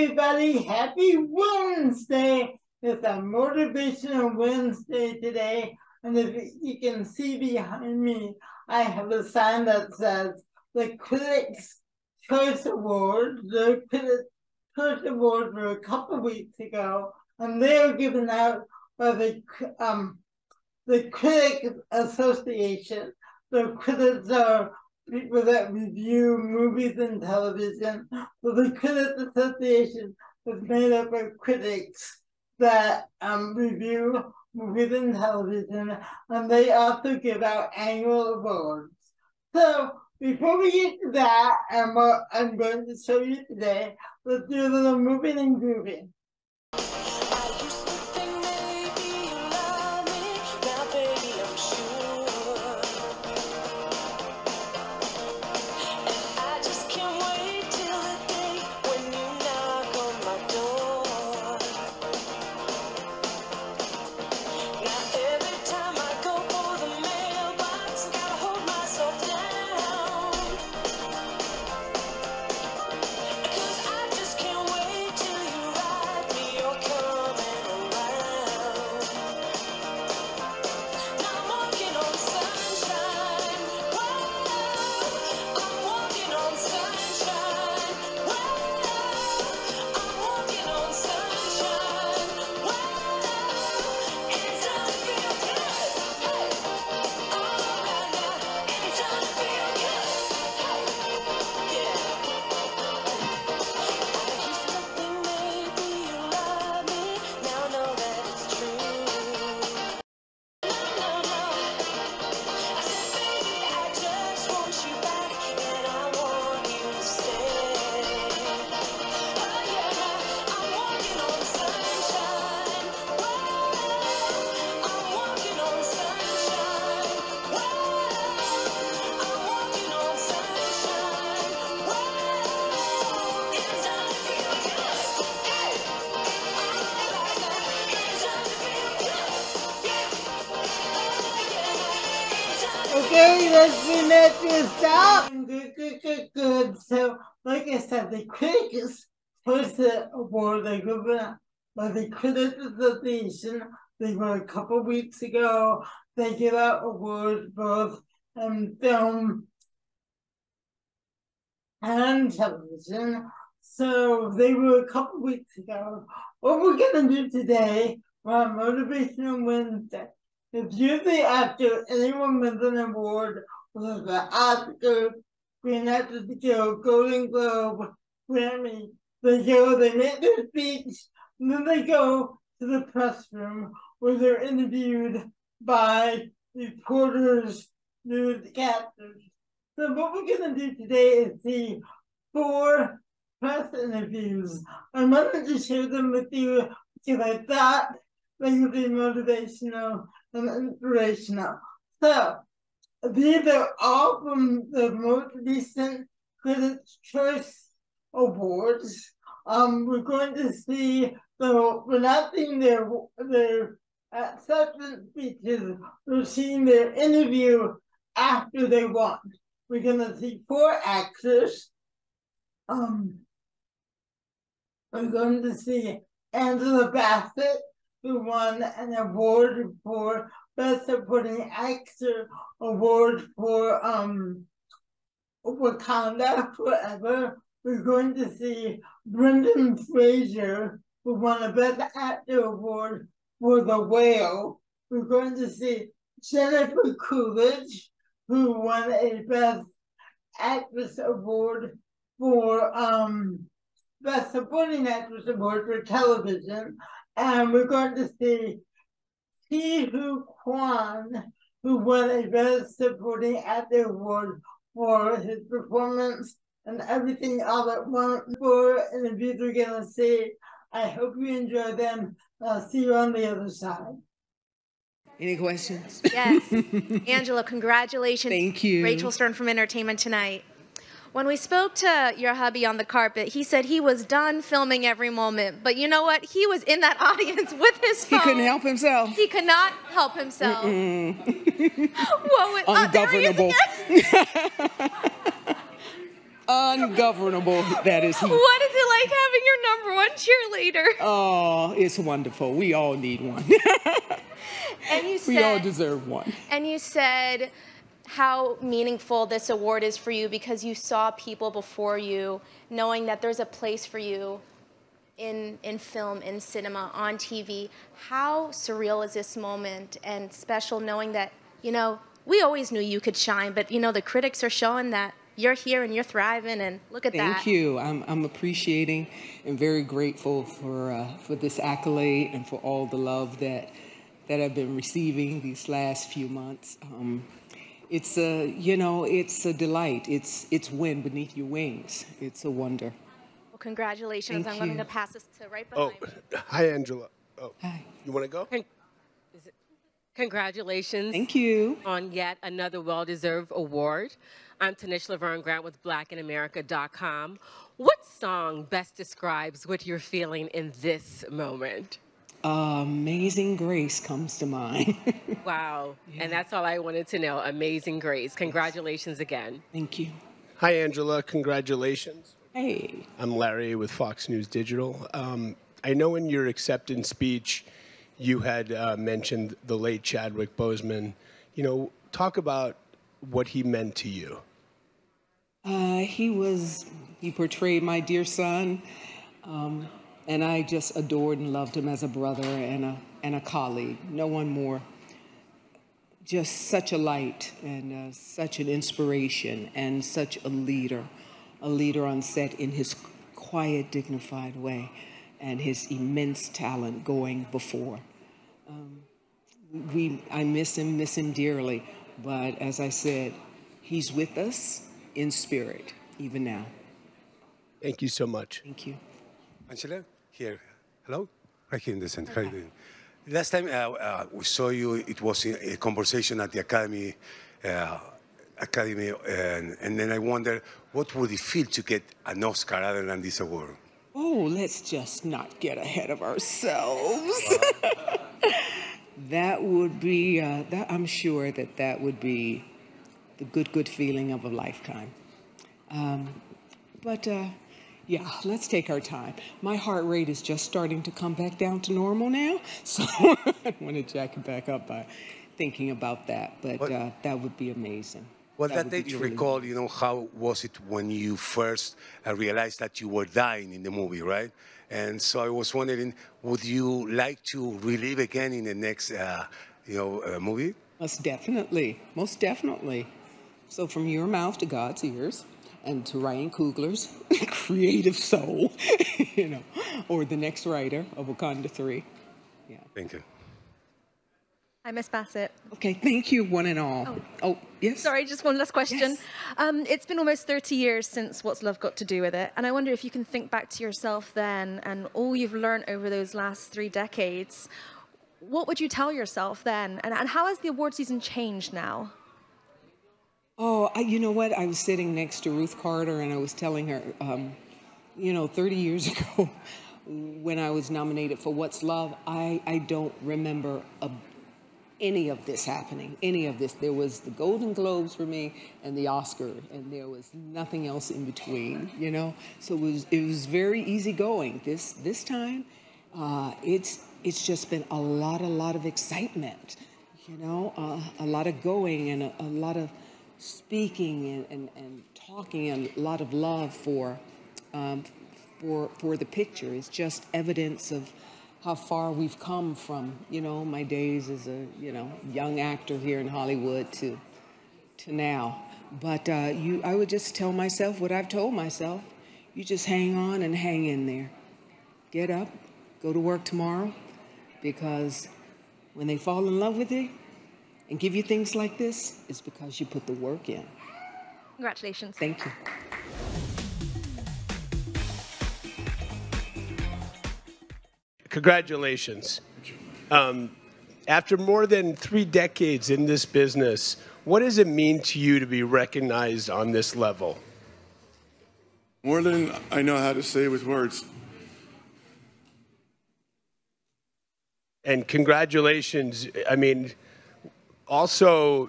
everybody. Happy Wednesday. It's a Motivational Wednesday today. And if you can see behind me, I have a sign that says the Critics' Choice Award. The Critics' Choice Award were a couple weeks ago, and they were given out by the Critics Association. The critics are people that review movies and television. So the Critics Association is made up of critics that review movies and television, and they also give out annual awards. So before we get to that, and what I'm going to show you today, let's do a little moving and grooving. Okay, let's bring that to a stop. Good. So, like I said, the Critics' Choice Award, they were given by the Critics Association. They were a couple weeks ago. They give out awards both in film and television. So they were a couple weeks ago. What we're going to do today on Motivational Wednesday, if you're the actor, anyone wins an award, whether the Oscar, Screen Actors Guild, Golden Globe, Grammy, they make their speech, and then they go to the press room where they're interviewed by reporters, newscasters. So what we're going to do today is see 4 press interviews. I wanted to share them with you because I thought they would be motivational and inspirational. So these are all from the most recent Critics' Choice Awards. We're going to see, so we're not seeing their acceptance speeches, we're seeing their interview after they won. We're going to see 4 actors. We're going to see Angela Bassett, who won an award for Best Supporting Actor award for Wakanda Forever. We're going to see Brendan Fraser, who won a Best Actor award for The Whale. We're going to see Jennifer Coolidge, who won a Best Actress award for Best Supporting Actress award for television. And we're going to see Ke Huy Quan, who won a Best Supporting Actor award for his performance and Everything All at Once. For interviews we're going to see. I hope you enjoy them. I'll see you on the other side. Any questions? Yes. Angela, congratulations. Thank you. Rachel Stern from Entertainment Tonight. When we spoke to your hubby on the carpet, he said he was done filming every moment. But you know what? He was in that audience with his phone. He couldn't help himself. He could not help himself. Ungovernable. Ungovernable, that is he. What is it like having your number one cheerleader? Oh, it's wonderful. We all need one. And you said, we all deserve one. And you said how meaningful this award is for you because you saw people before you, knowing that there's a place for you in film, in cinema, on TV. How surreal is this moment and special knowing that, you know, we always knew you could shine, but, you know, the critics are showing that you're here and you're thriving, and look at that. Thank you. I'm appreciating and very grateful for this accolade and for all the love that I've been receiving these last few months. It's a, you know, it's a delight. It's wind beneath your wings. It's a wonder. Well, congratulations. Thank I'm going to pass this to right Oh, behind me. hi, Angela. Oh, Hi. you want to go? Congratulations. Thank you. On yet another well-deserved award. I'm Tanish Laverne Grant with BlackInAmerica.com. What song best describes what you're feeling in this moment? Amazing Grace comes to mind. Wow. Yeah. And that's all I wanted to know. Amazing Grace. Congratulations again. Thank you. Hi, Angela. Congratulations. Hey. I'm Larry with Fox News Digital. I know in your acceptance speech, you had mentioned the late Chadwick Boseman. You know, talk about what he meant to you. He portrayed my dear son, and I just adored and loved him as a brother and a colleague. No one more. Just such a light and such an inspiration and such a leader on set in his quiet, dignified way and his immense talent going before. I miss him dearly, but as I said, he's with us in spirit, even now. Thank you so much. Thank you. Angela, here. Hello? Right here in the center. How are you doing? Last time we saw you, it was a conversation at the Academy, and then I wonder, what would it feel to get an Oscar other than this award? Oh, let's just not get ahead of ourselves. That would be, I'm sure that would be the good feeling of a lifetime. Yeah, let's take our time. My heart rate is just starting to come back down to normal now, so I don't want to jack it back up by thinking about that, but that would be amazing. Well, that day you recall, you know, how was it when you first realized that you were dying in the movie, right? And so I was wondering, would you like to relive again in the next, movie? Most definitely, most definitely. So from your mouth to God's ears, and to Ryan Coogler's creative soul, you know, or the next writer of Wakanda 3. Yeah. Thank you. Hi, Miss Bassett. Okay, thank you, one and all. Oh, yes? Sorry, just one last question. Yes. It's been almost 30 years since What's Love Got to Do with It, and I wonder if you can think back to yourself then and all you've learned over those last 3 decades. What would you tell yourself then, and how has the award season changed now? Oh, you know what? I was sitting next to Ruth Carter, and I was telling her, 30 years ago, when I was nominated for What's Love, I don't remember any of this happening, any of this. There was the Golden Globes for me and the Oscar, and there was nothing else in between, you know? So it was very easygoing. This time, it's just been a lot of excitement, you know? A lot of going and a lot of speaking and talking, and a lot of love for the picture. It's just evidence of how far we've come from, you know, my days as a, young actor here in Hollywood to now. But I would just tell myself what I've told myself. You just hang on and hang in there. Get up, go to work tomorrow, because when they fall in love with you and give you things like this, it's because you put the work in. Congratulations. Thank you. Congratulations. After more than 3 decades in this business, what does it mean to you to be recognized on this level? More than I know how to say with words. And congratulations. I mean, also,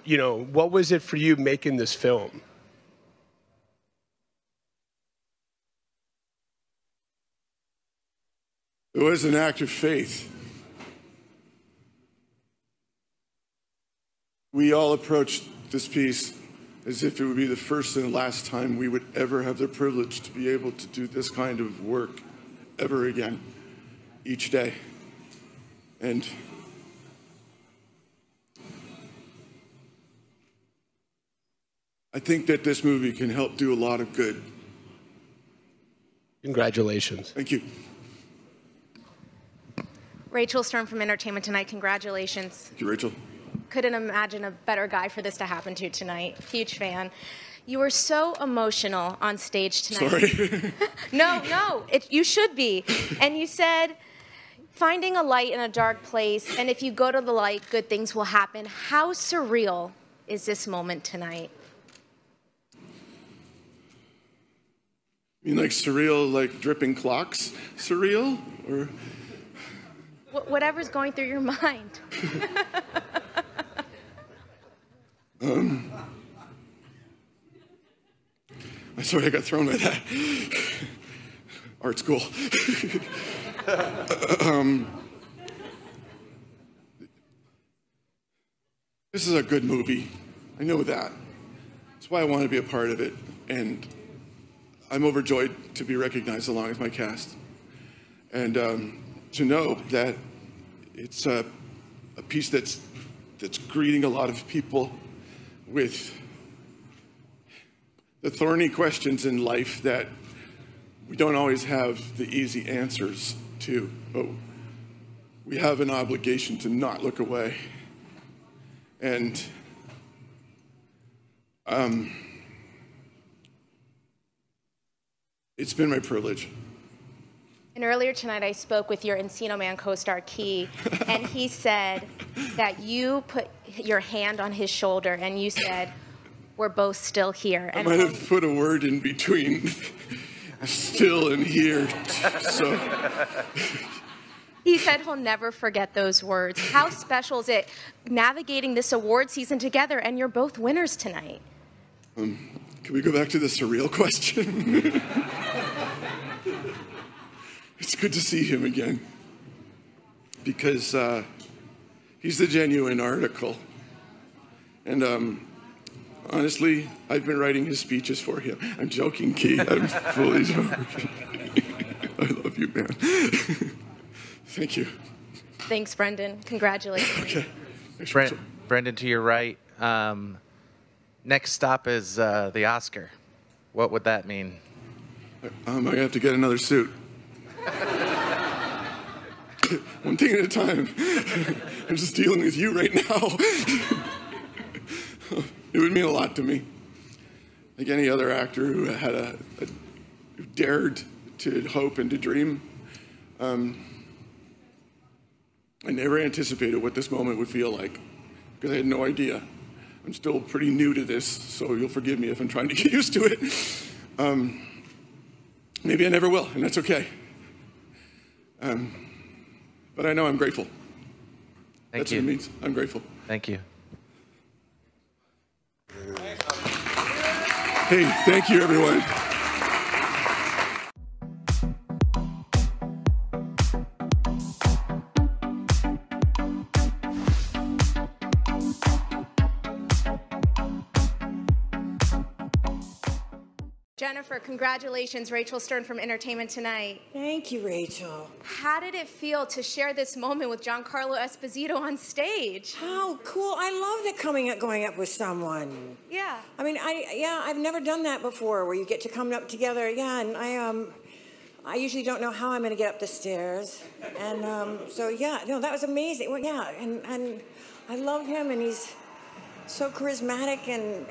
what was it for you making this film? It was an act of faith. We all approached this piece as if it would be the first and last time we would ever have the privilege to be able to do this kind of work ever again, each day. And I think that this movie can help do a lot of good. Congratulations. Thank you. Rachel Stern from Entertainment Tonight, congratulations. Thank you, Rachel. Couldn't imagine a better guy for this to happen to tonight. Huge fan. You were so emotional on stage tonight. Sorry. No, you should be. And you said, finding a light in a dark place, and if you go to the light, good things will happen. How surreal is this moment tonight? You mean like surreal, like dripping clocks? Surreal? Or whatever's going through your mind. I'm sorry I got thrown by that. Art school. This is a good movie. I know that. That's why I want to be a part of it. And I'm overjoyed to be recognized along with my cast. And to know that it's a piece that's greeting a lot of people with the thorny questions in life that we don't always have the easy answers to, but we have an obligation to not look away. And it's been my privilege. And earlier tonight, I spoke with your Encino Man co-star, Key, and he said that you put your hand on his shoulder and you said, we're both still here. And I might have put a word in between still and here, so. He said he'll never forget those words. How special is it navigating this award season together, and you're both winners tonight? Can we go back to the surreal question? It's good to see him again, because he's the genuine article. And honestly, I've been writing his speeches for him. I'm joking, Key. I'm fully joking. I love you, man. Thank you. Thanks, Brendan. Congratulations. Okay. Brendan, to your right. Next stop is the Oscar. What would that mean? I have to get another suit. One thing at a time. I'm just dealing with you right now. It would mean a lot to me. Like any other actor who had who dared to hope and to dream. I never anticipated what this moment would feel like, because I had no idea. I'm still pretty new to this, so you'll forgive me if I'm trying to get used to it. Maybe I never will, and that's okay. But I know I'm grateful. That's what it means. I'm grateful. Thank you. Hey, thank you, everyone. Jennifer, congratulations. Rachel Stern from Entertainment Tonight. Thank you, Rachel. How did it feel to share this moment with Giancarlo Esposito on stage? How cool. I love the going up with someone. Yeah. I mean, I've never done that before, where you get to come up together. Yeah, and I usually don't know how I'm going to get up the stairs. And so, yeah, no, that was amazing. Well, yeah, and I love him, and he's so charismatic, and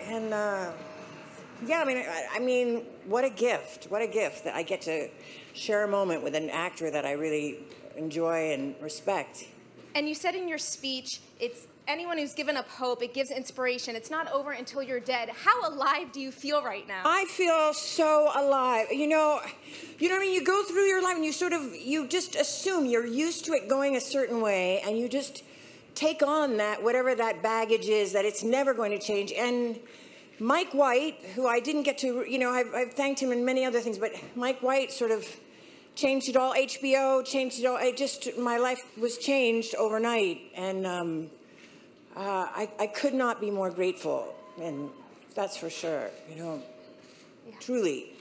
yeah, I mean, what a gift. What a gift that I get to share a moment with an actor that I really enjoy and respect. And you said in your speech, it's anyone who's given up hope, it gives inspiration. It's not over until you're dead. How alive do you feel right now? I feel so alive. You know what I mean? You go through your life and you just assume you're used to it going a certain way, and you just take on that, whatever that baggage is, that it's never going to change. And Mike White, who I didn't get to, I've thanked him in many other things, but Mike White sort of changed it all. HBO changed it all. My life was changed overnight, and I could not be more grateful, and that's for sure. Truly,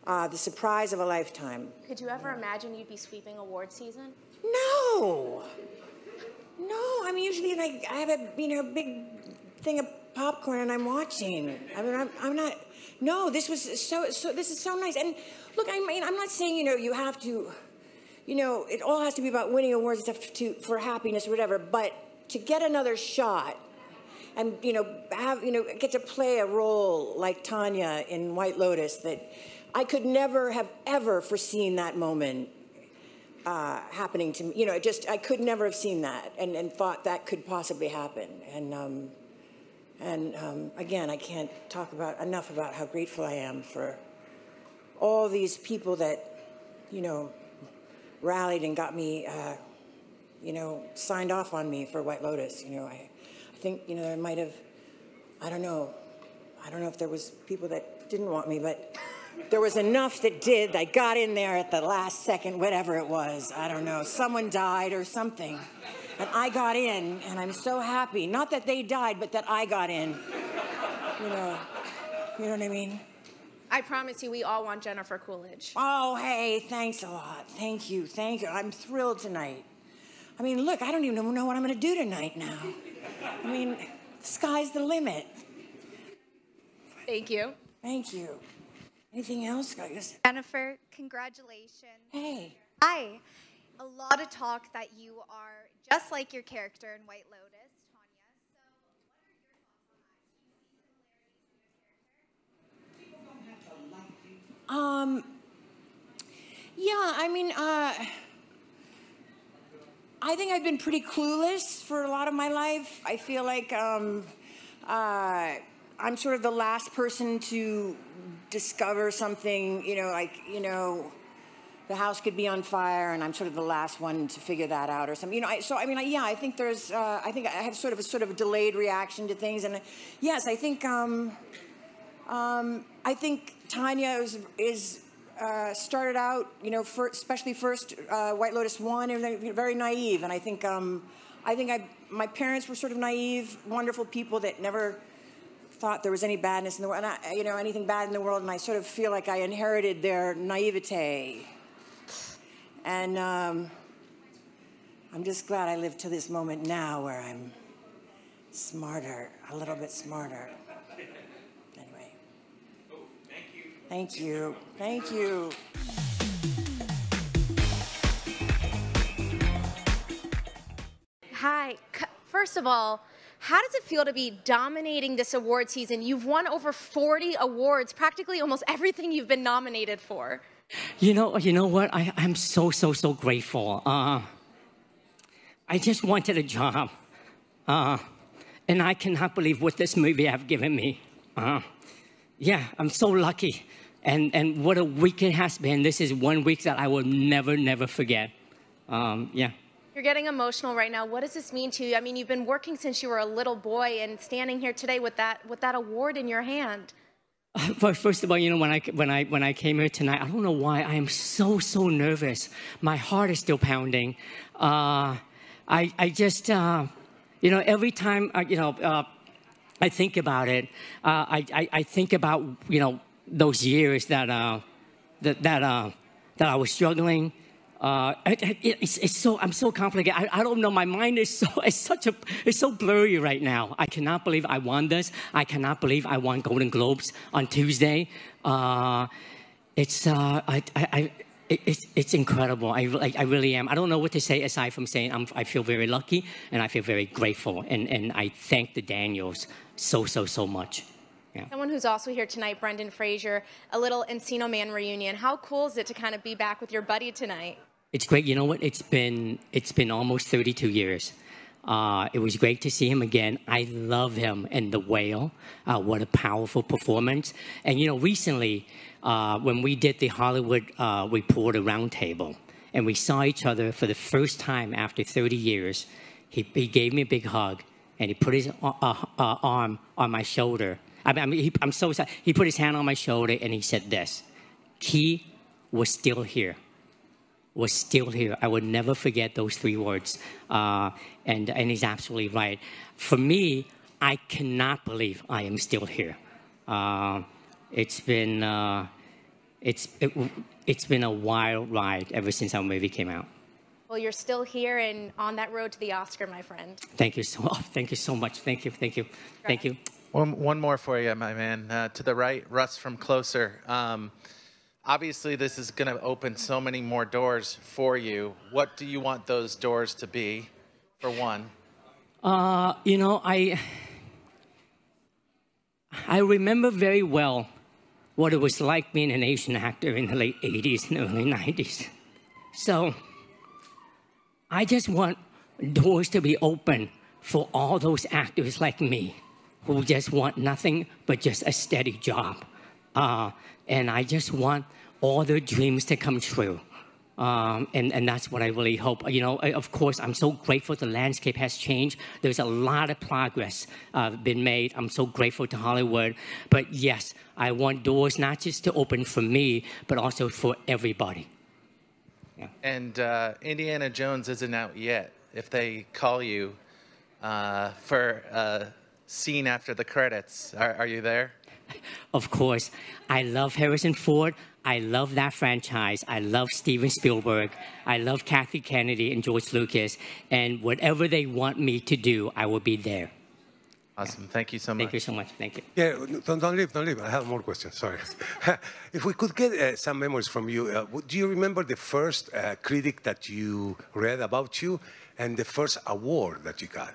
the surprise of a lifetime. Could you ever imagine you'd be sweeping award season? No. I'm usually like, I have a big thing of popcorn and I'm watching. I mean, I'm not. No, this was so. This is so nice. And look, I mean, I'm not saying you have to. It all has to be about winning awards and stuff for happiness or whatever. But to get another shot, and get to play a role like Tanya in White Lotus, that I could never have ever foreseen that moment happening to me. I could never have seen that and thought that could possibly happen. And again, I can't talk enough about how grateful I am for all these people that, rallied and got me, signed off on me for White Lotus. I think, there might have, I don't know if there was people that didn't want me, but there was enough that did. I got in there at the last second, whatever it was. I don't know. Someone died or something. And I got in, and I'm so happy. Not that they died, but that I got in. You know what I mean? I promise you, we all want Jennifer Coolidge. Oh, hey, thanks a lot. Thank you. I'm thrilled tonight. I mean, look, I don't even know what I'm going to do tonight now. I mean, the sky's the limit. Thank you. Thank you. Anything else, guys? Jennifer, congratulations. Hey. Hi. A lot of talk that you are just like your character in White Lotus, Tanya. So what are your thoughts on that? Yeah, I mean, I think I've been pretty clueless for a lot of my life. I feel like I'm sort of the last person to discover something, the house could be on fire, and I'm sort of the last one to figure that out or something. I think there's, I think I have sort of a delayed reaction to things, and yes, I think Tanya is started out, especially first White Lotus 1, and very naive, and I think my parents were sort of naive, wonderful people that never thought there was any badness in the world, and anything bad in the world, and I sort of feel like I inherited their naivete. And I'm just glad I lived to this moment now where I'm smarter, a little bit smarter. Anyway. Oh, thank you. Thank you. Thank you. Hi. First of all, how does it feel to be dominating this award season? You've won over 40 awards, practically almost everything you've been nominated for. You know what? I'm so grateful. I just wanted a job. And I cannot believe what this movie have given me. Yeah, I'm so lucky. And what a week it has been. This is 1 week that I will never forget. Yeah. You're getting emotional right now. What does this mean to you? I mean, you've been working since you were a little boy, and standing here today with that award in your hand. First of all, when I came here tonight, I don't know why I am so nervous. My heart is still pounding. I just every time I think about it, I think about those years that I was struggling. I'm so complicated. I don't know. My mind is it's so blurry right now. I cannot believe I won this. I cannot believe I won Golden Globes on Tuesday. It's incredible. I really am. I don't know what to say aside from saying I feel very lucky and I feel very grateful, and I thank the Daniels so much. Yeah. Someone who's also here tonight, Brendan Fraser, a little Encino Man reunion. How cool is it to kind of be back with your buddy tonight? It's great. You know what? It's been almost 32 years. It was great to see him again. I love him in The Whale. What a powerful performance. And recently, when we did the Hollywood Reporter Roundtable, and we saw each other for the first time after 30 years, he gave me a big hug, and he put his arm on my shoulder. I'm so excited. He put his hand on my shoulder, and he said this: "Key was still here." was still here. I would never forget those 3 words. And he's absolutely right. For me, I cannot believe I am still here. It's been a wild ride ever since our movie came out. Well, you're still here and on that road to the Oscar, my friend. Thank you so much. Thank you. One more for you, my man. To the right, Russ from Closer. Obviously, this is going to open so many more doors for you. What do you want those doors to be, for one? You know, I remember very well what it was like being an Asian actor in the late 80s and early 90s. So I just want doors to be open for all those actors like me who just want nothing but just a steady job. And I just want all their dreams to come true. And that's what I really hope. You know, of course, I'm so grateful the landscape has changed. There's a lot of progress been made. I'm so grateful to Hollywood. But yes, I want doors not just to open for me, but also for everybody. Yeah. And Indiana Jones isn't out yet. If they call you for a scene after the credits, are you there? Of course. I love Harrison Ford. I love that franchise. I love Steven Spielberg. I love Kathy Kennedy and George Lucas. And whatever they want me to do, I will be there. Awesome. Thank you so much. Thank you so much. Thank you. Yeah, don't leave. I have more questions. Sorry. If we could get some memories from you, do you remember the first critic that you read about you and the first award that you got?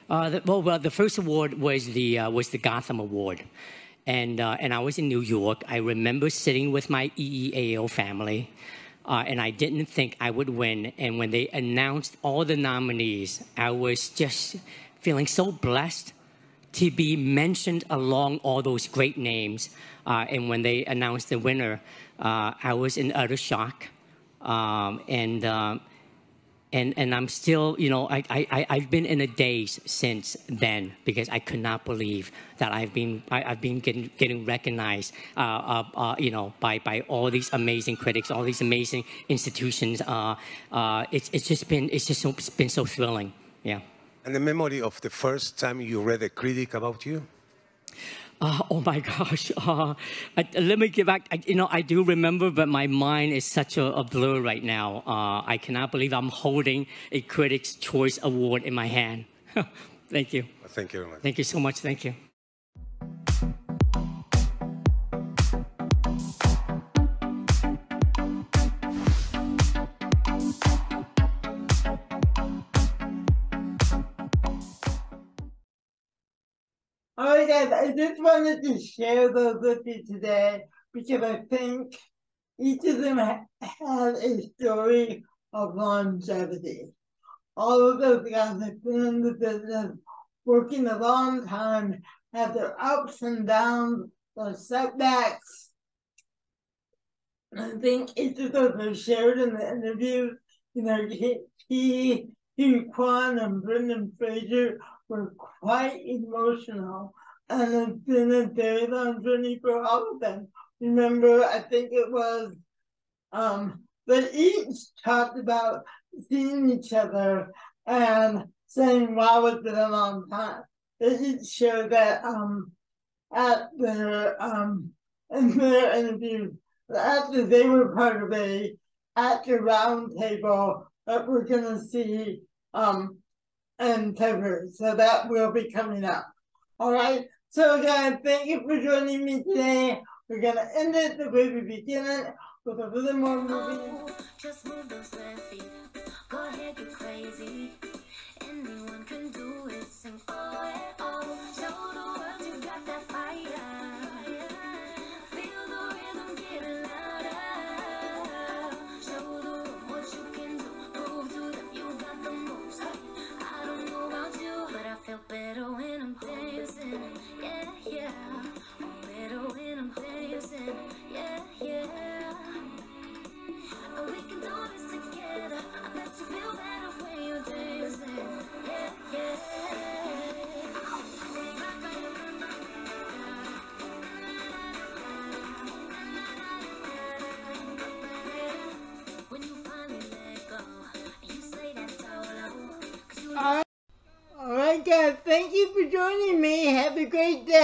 The first award was the Gotham Award. And I was in New York. I remember sitting with my EEAO family, and I didn't think I would win. And when they announced all the nominees, I was just feeling so blessed to be mentioned along all those great names. And when they announced the winner, I was in utter shock. And I'm still, you know, I've been in a daze since then because I could not believe that I've been getting recognized, you know, by all these amazing critics, all these amazing institutions. It's been so thrilling, yeah. And the memory of the first time you read a critic about you? Oh my gosh! Let me get back. You know, I do remember, but my mind is such a blur right now. I cannot believe I'm holding a Critics' Choice Award in my hand. Thank you. Thank you very much. Thank you so much. Thank you. All right, guys, I just wanted to share those with you today because I think each of them had a story of longevity. All of those guys have been in the business working a long time, have their ups and downs, their setbacks. I think each of those are shared in the interview. You know, Hugh Kwan and Brendan Fraser were quite emotional, and it's been a very long journey for all of them. Remember, I think it was, they each talked about seeing each other and saying, wow, it's been a long time. They each shared that at their, in their interviews, after they were part of a actor roundtable that we're gonna see in February. So that will be coming up. All right. So guys, thank you for joining me today. We're gonna end it the way we begin it with a little more movie. Just move those left feet. Go ahead, get crazy. Anyone can do it. Sing oh, yeah, oh. Show the world you got that fire. Feel the rhythm getting louder. Show the world what you can do. Prove to them you got the moves. I don't know about you, but I feel better when I'm dancing. Yeah, yeah. I'm better when I'm dancing. Yeah, yeah. And we can do this together. a great day.